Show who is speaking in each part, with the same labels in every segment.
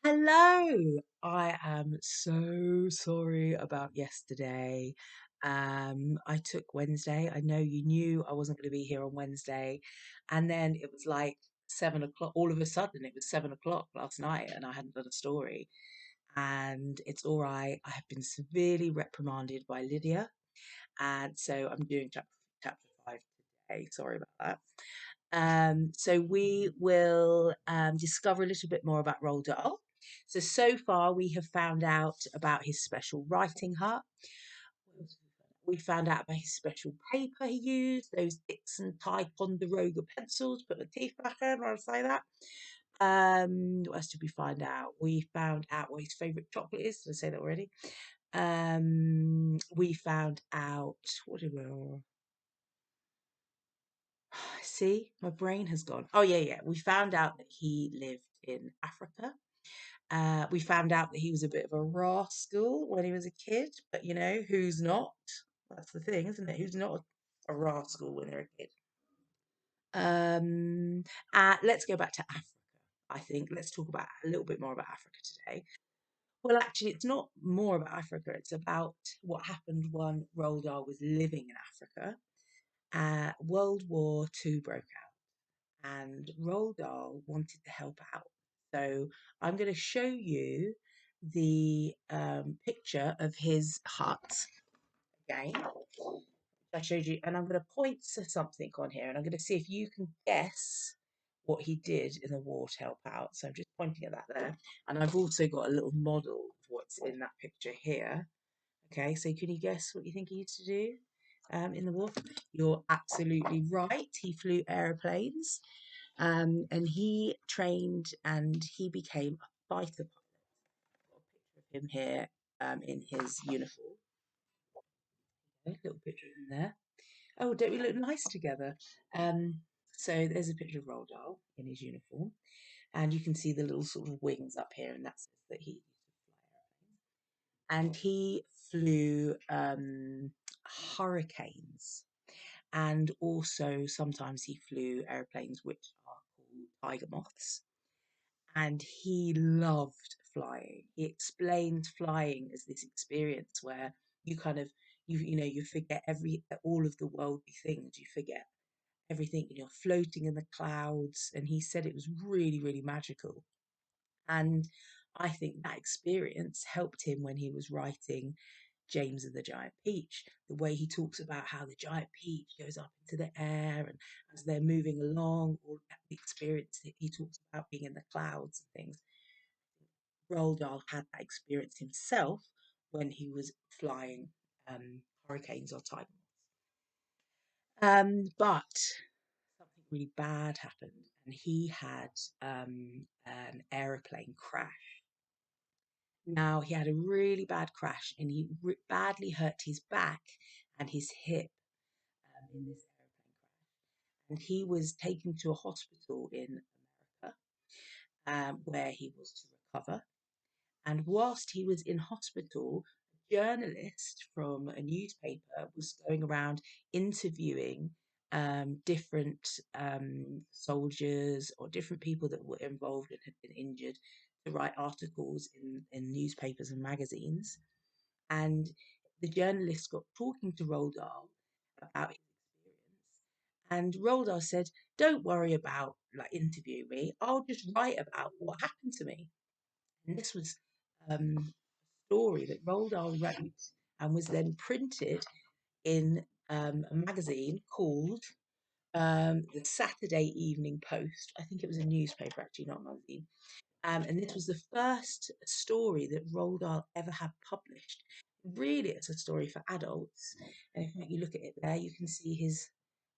Speaker 1: Hello. I am so sorry about yesterday. I took Wednesday. I know you knew I wasn't going to be here on Wednesday. And then it was like 7 o'clock. All of a sudden, it was 7 o'clock last night, and I hadn't done a story. And it's all right. I have been severely reprimanded by Lydia. And so I'm doing chapter 5 today. Sorry about that. So we will discover a little bit more about Roald Dahl. So far we have found out about his special writing hut. We found out about his special paper he used, those Dixon Ticonderoga pencils, put the teeth back in when I say that. What else did we find out? We found out what his favourite chocolate is. Did I say that already? We found out what did we see, my brain has gone. Oh, yeah, yeah. We found out that he lived in Africa. We found out that he was a bit of a rascal when he was a kid, but who's not? That's the thing, isn't it? Who's not a rascal when they're a kid? Let's go back to Africa, I think. Let's talk about a little bit more about Africa today. Well, actually, it's not more about Africa. It's about what happened when Roald Dahl was living in Africa. World War II broke and Roald Dahl wanted to help out. So I'm going to show you the picture of his hut again. I showed you, and I'm going to point to something on here, and I'm going to see if you can guess what he did in the war to help out. So I'm just pointing at that there, and I've also got a little model of what's in that picture here. Okay, so can you guess what you think he used to do in the war? You're absolutely right. He flew aeroplanes. And he trained and he became a fighter pilot. Got a picture of him here in his uniform. Okay, little picture of him there. Oh, don't we look nice together? Um, so there's a picture of Roald Dahl in his uniform, and you can see the little sort of wings up here, and that says that he used to fly airplanes. And he flew hurricanes, and also sometimes he flew airplanes which are called tiger moths. And he loved flying. He explained flying as this experience where you kind of you forget all of the worldly things. You forget everything, and you're floating in the clouds. And he said it was really, really magical. And I think that experience helped him when he was writing James and the Giant Peach. The way he talks about how the giant peach goes up into the air, and as they're moving along, all the experience that he talks about being in the clouds and things. Roald Dahl had that experience himself when he was flying hurricanes or typhoons. But something really bad happened, and he had an aeroplane crash. Now, he had a really bad crash, and he badly hurt his back and his hip in this aeroplane crash. And he was taken to a hospital in America where he was to recover. And whilst he was in hospital, a journalist from a newspaper was going around interviewing different soldiers or different people that were involved and had been injured to write articles in newspapers and magazines. And the journalist got talking to Roald Dahl about his experience. And Roald Dahl said, "Don't worry about like interviewing me. I'll just write about what happened to me." And this was a story that Roald Dahl wrote and was then printed in a magazine called the Saturday Evening Post. I think it was a newspaper, actually, not a magazine. And this was the first story that Roald Dahl ever had published. Really, it's a story for adults. And if you look at it there, you can see his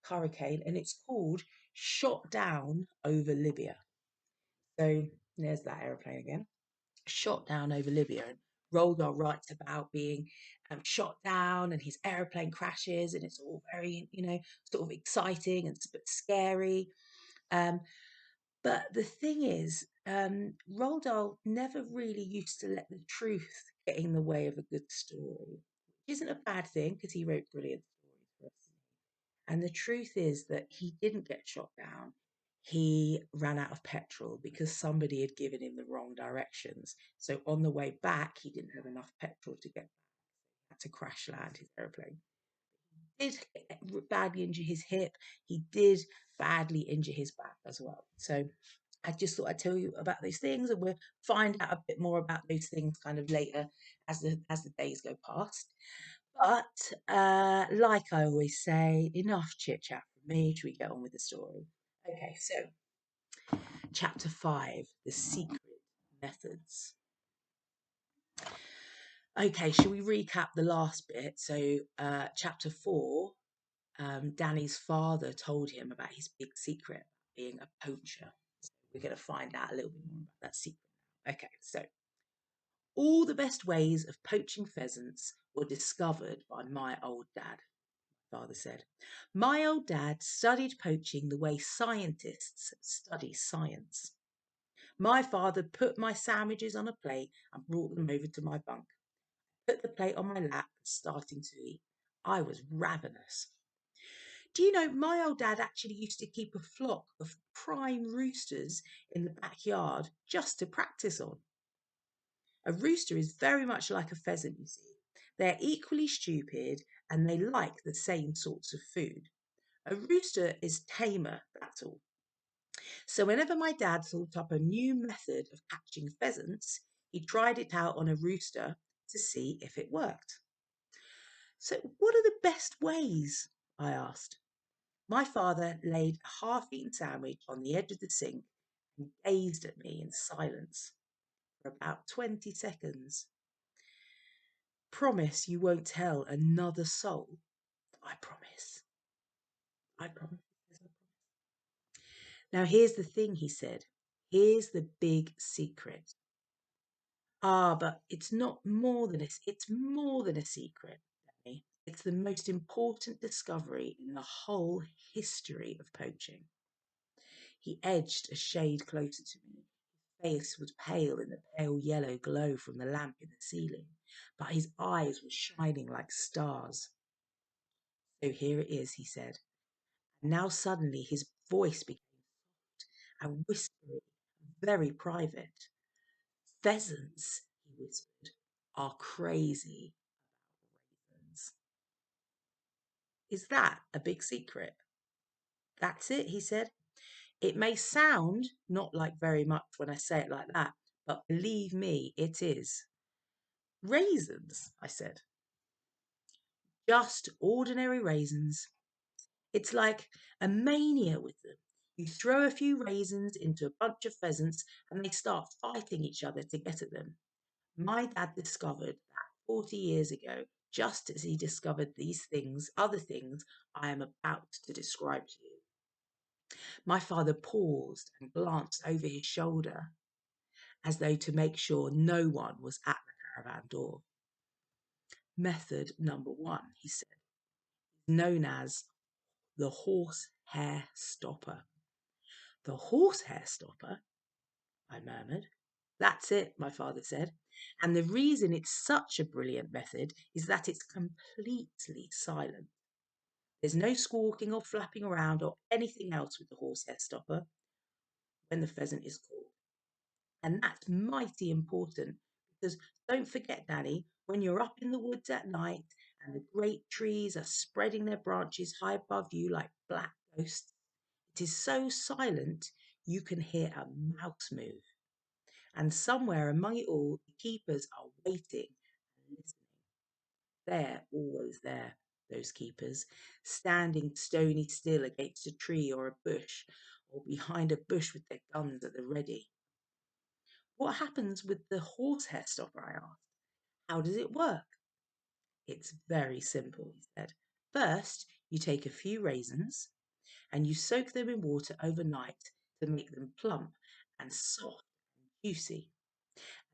Speaker 1: hurricane, and it's called Shot Down Over Libya. So there's that aeroplane again. Shot down over Libya. And Roald Dahl writes about being shot down and his aeroplane crashes, and it's all very, sort of exciting and but scary. Um, but the thing is, Roald Dahl never really used to let the truth get in the way of a good story, which isn't a bad thing because he wrote brilliant stories for us. And the truth is that he didn't get shot down. he ran out of petrol because somebody had given him the wrong directions. So on the way back, he didn't have enough petrol to get back. He had to crash land his aeroplane. He did badly injure his hip. He did badly injure his back as well. So I just thought I'd tell you about those things, and we'll find out a bit more about those things kind of later as the days go past. But like I always say, enough chit chat from me. Should we get on with the story? Okay, so chapter 5: The Secret Methods. Okay, shall we recap the last bit? So, chapter 4, Danny's father told him about his big secret, being a poacher. So we're going to find out a little bit more about that secret now. Okay, so all the best ways of poaching pheasants were discovered by my old dad, father said. My old dad studied poaching the way scientists study science. My father put my sandwiches on a plate and brought them over to my bunk. Put the plate on my lap, starting to eat. I was ravenous. Do you know, my old dad actually used to keep a flock of prime roosters in the backyard just to practice on. A rooster is very much like a pheasant, you see. They're equally stupid and they like the same sorts of food. A rooster is tamer, that's all. So whenever my dad thought up a new method of catching pheasants, he tried it out on a rooster to see if it worked. So what are the best ways? I asked. My father laid a half-eaten sandwich on the edge of the sink and gazed at me in silence for about 20 seconds. Promise you won't tell another soul. I promise. I promise. Now here's the thing, he said. Here's the big secret. Ah, but it's more than a secret, Danny. It's the most important discovery in the whole history of poaching. He edged a shade closer to me. His face was pale in the pale yellow glow from the lamp in the ceiling, but his eyes were shining like stars. So here it is, he said. And now suddenly his voice became and whispery, very private. Pheasants, he whispered, are crazy about raisins. Is that a big secret? That's it, he said. It may sound not like very much when I say it like that, but believe me, it is. Raisins, I said. Just ordinary raisins. It's like a mania with them. You throw a few raisins into a bunch of pheasants and they start fighting each other to get at them. My dad discovered that 40 years ago, just as he discovered these things, other things I am about to describe to you. My father paused and glanced over his shoulder as though to make sure no one was at the caravan door. Method number 1, he said, is known as the horsehair stopper. The horsehair stopper? I murmured. That's it, my father said. And the reason it's such a brilliant method is that it's completely silent. There's no squawking or flapping around or anything else with the horsehair stopper when the pheasant is caught. And that's mighty important because don't forget, Danny, when you're up in the woods at night and the great trees are spreading their branches high above you like black ghosts, it is so silent you can hear a mouse move. And somewhere among it all, the keepers are waiting and listening. They're always there, those keepers, standing stony still against a tree or a bush, or behind a bush with their guns at the ready. What happens with the horsehair stopper? I asked. How does it work? It's very simple, he said. First, you take a few raisins and you soak them in water overnight to make them plump and soft and juicy.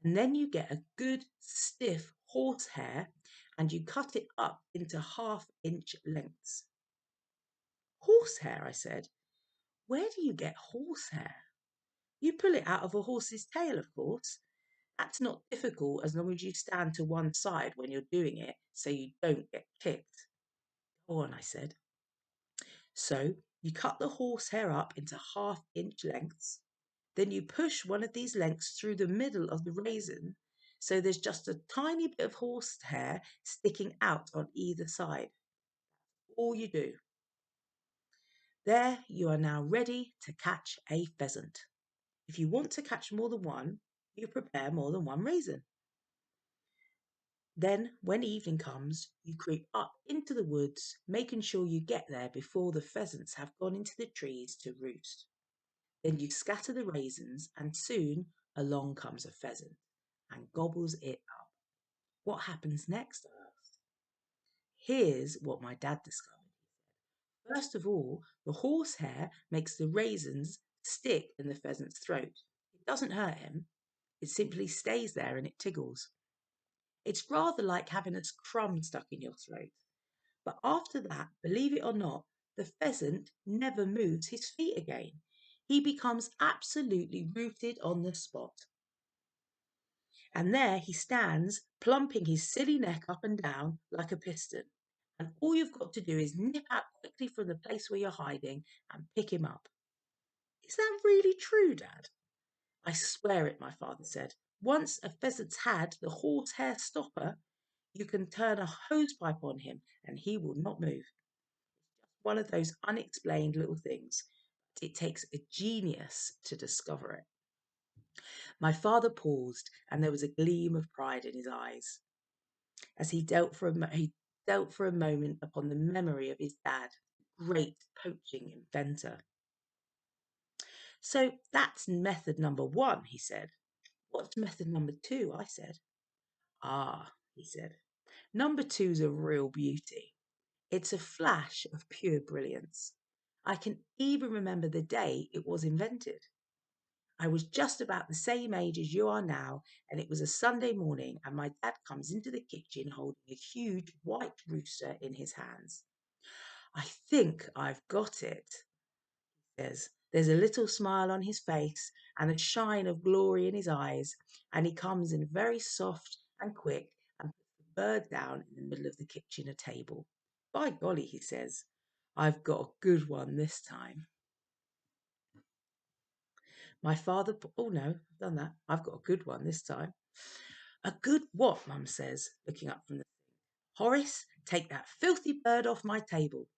Speaker 1: And then you get a good stiff horsehair and you cut it up into 1/2-inch lengths. Horsehair, I said. Where do you get horsehair? You pull it out of a horse's tail, of course. That's not difficult as long as you stand to one side when you're doing it so you don't get kicked. Go on, I said. So You cut the horsehair up into 1/2 inch lengths. Then you push one of these lengths through the middle of the raisin so there's just a tiny bit of horsehair sticking out on either side. All you do. There you are now ready to catch a pheasant. If you want to catch more than one, you prepare more than one raisin. Then, when evening comes, you creep up into the woods, making sure you get there before the pheasants have gone into the trees to roost. Then you scatter the raisins, and soon along comes a pheasant and gobbles it up. What happens next? I asked. Here's what my dad discovered. First of all, the horsehair makes the raisins stick in the pheasant's throat. It doesn't hurt him, it simply stays there and it tickles. It's rather like having a crumb stuck in your throat. But after that, believe it or not, the pheasant never moves his feet again. He becomes absolutely rooted on the spot. And there he stands, plumping his silly neck up and down like a piston. And all you've got to do is nip out quickly from the place where you're hiding and pick him up. Is that really true, Dad? I swear it, my father said. Once a pheasant's had the horsehair stopper, you can turn a hosepipe on him and he will not move. One of those unexplained little things. It takes a genius to discover it. My father paused, and there was a gleam of pride in his eyes as he dealt for a moment upon the memory of his dad, great poaching inventor. So that's method number 1, he said. What's method number 2? I said. Ah, he said. Number 2's a real beauty. It's a flash of pure brilliance. I can even remember the day it was invented. I was just about the same age as you are now, and it was a Sunday morning, and my dad comes into the kitchen holding a huge white rooster in his hands. I think I've got it, he says. There's a little smile on his face and a shine of glory in his eyes, and he comes in very soft and quick and puts the bird down in the middle of the kitchen table. By golly, he says, I've got a good one this time. My father, oh no, I've done that. I've got a good one this time. A good what? Mum says, looking up from the sink. Horace, take that filthy bird off my table.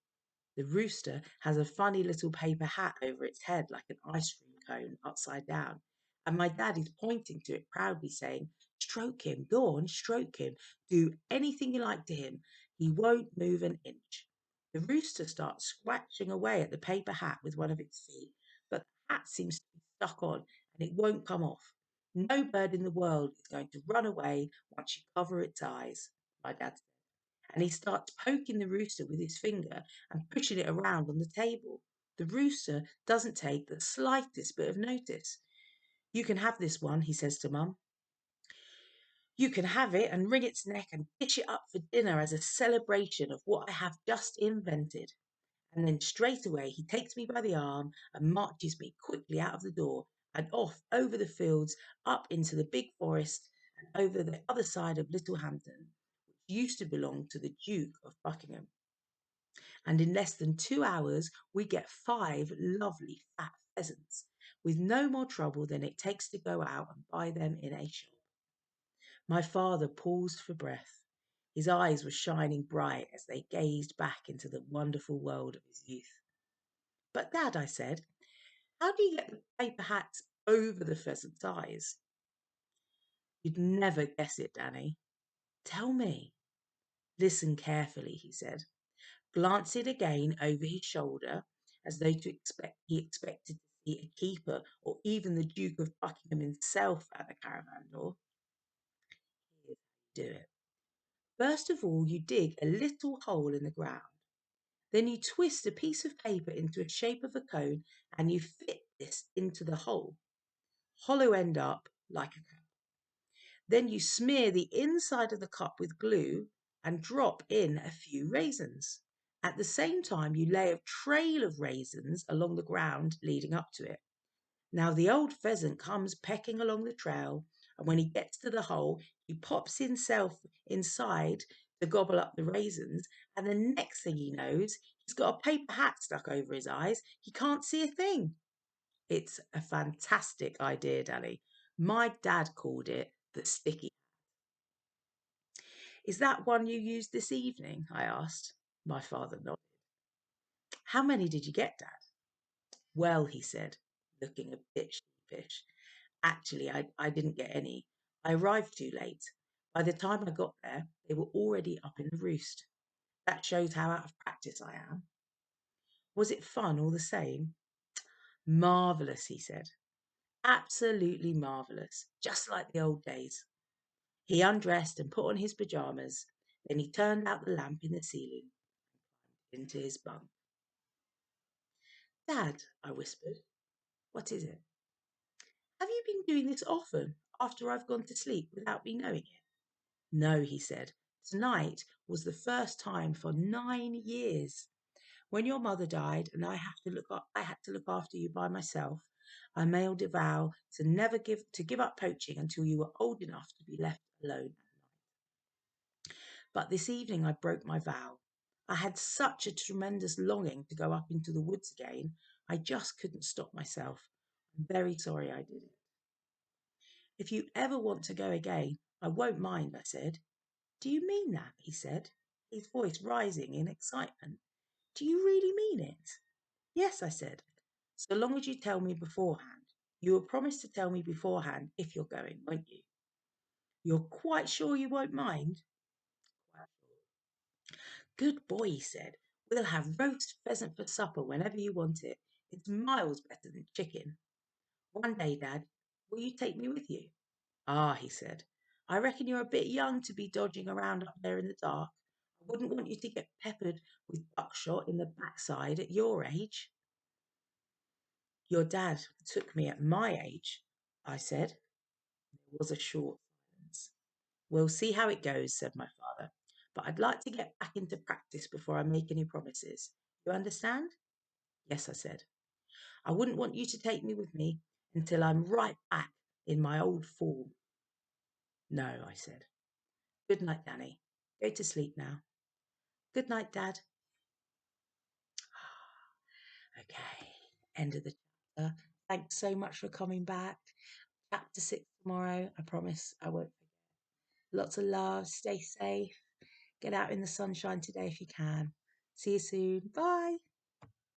Speaker 1: The rooster has a funny little paper hat over its head like an ice cream cone upside down. And my dad is pointing to it proudly saying, stroke him, go on, stroke him. Do anything you like to him. He won't move an inch. The rooster starts scratching away at the paper hat with one of its feet, but the hat seems to be stuck on and it won't come off. No bird in the world is going to run away once you cover its eyes, my dad said. And he starts poking the rooster with his finger and pushing it around on the table. The rooster doesn't take the slightest bit of notice. You can have this one, he says to Mum. You can have it and wring its neck and dish it up for dinner as a celebration of what I have just invented. And then straight away he takes me by the arm and marches me quickly out of the door and off over the fields, up into the big forest and over the other side of Littlehampton, which used to belong to the Duke of Buckingham. And in less than 2 hours, we get 5 lovely fat pheasants, with no more trouble than it takes to go out and buy them in a shop. My father paused for breath. His eyes were shining bright as they gazed back into the wonderful world of his youth. But Dad, I said, how do you get the paper hats over the pheasant's eyes? You'd never guess it, Danny. Tell me. Listen carefully, he said, glancing again over his shoulder as though he expected to see a keeper or even the Duke of Buckingham himself at the caravan door. Here's how you do it. First of all, you dig a little hole in the ground. Then you twist a piece of paper into a shape of a cone and you fit this into the hole. Hollow end up like a cup. Then you smear the inside of the cup with glue and drop in a few raisins. At the same time, you lay a trail of raisins along the ground leading up to it. Now the old pheasant comes pecking along the trail, and when he gets to the hole, he pops himself inside to gobble up the raisins, and the next thing he knows, He's got a paper hat stuck over his eyes. He can't see a thing. It's a fantastic idea, Danny. My dad called it the sticky. Is that one you used this evening? I asked. My father nodded. How many did you get, Dad? Well, he said, looking a bit sheepish. Actually, I didn't get any. I arrived too late. By the time I got there, they were already up in the roost. That shows how out of practice I am. Was it fun all the same? Marvellous, he said. Absolutely marvellous, just like the old days. He undressed and put on his pyjamas. Then he turned out the lamp in the ceiling and into his bunk. Dad, I whispered, what is it? Have you been doing this often after I've gone to sleep without me knowing it? No, he said. Tonight was the first time for 9 years. When your mother died and I had to look after you by myself, I made a vow to never give up poaching until you were old enough to be left alone. But this evening I broke my vow. I had such a tremendous longing to go up into the woods again. I just couldn't stop myself. I'm very sorry I did it. If you ever want to go again, I won't mind, I said. Do you mean that? He said, his voice rising in excitement. Do you really mean it? Yes, I said. So long as you tell me beforehand. You will promise to tell me beforehand if you're going, won't you? You're quite sure you won't mind? Quite sure. Good boy, he said. We'll have roast pheasant for supper whenever you want it. It's miles better than chicken. One day, Dad, will you take me with you? Ah, he said, I reckon you're a bit young to be dodging around up there in the dark. I wouldn't want you to get peppered with buckshot in the backside at your age. Your dad took me at my age, I said. There was a short silence. We'll see how it goes, said my father. But I'd like to get back into practice before I make any promises. You understand? Yes, I said. I wouldn't want you to take me with me until I'm right back in my old form. No, I said. Good night, Danny. Go to sleep now. Good night, Dad. Okay, end of the chapter. Thanks so much for coming back. Chapter 6 tomorrow. I promise I won't forget. Lots of love. Stay safe. Get out in the sunshine today if you can. See you soon. Bye.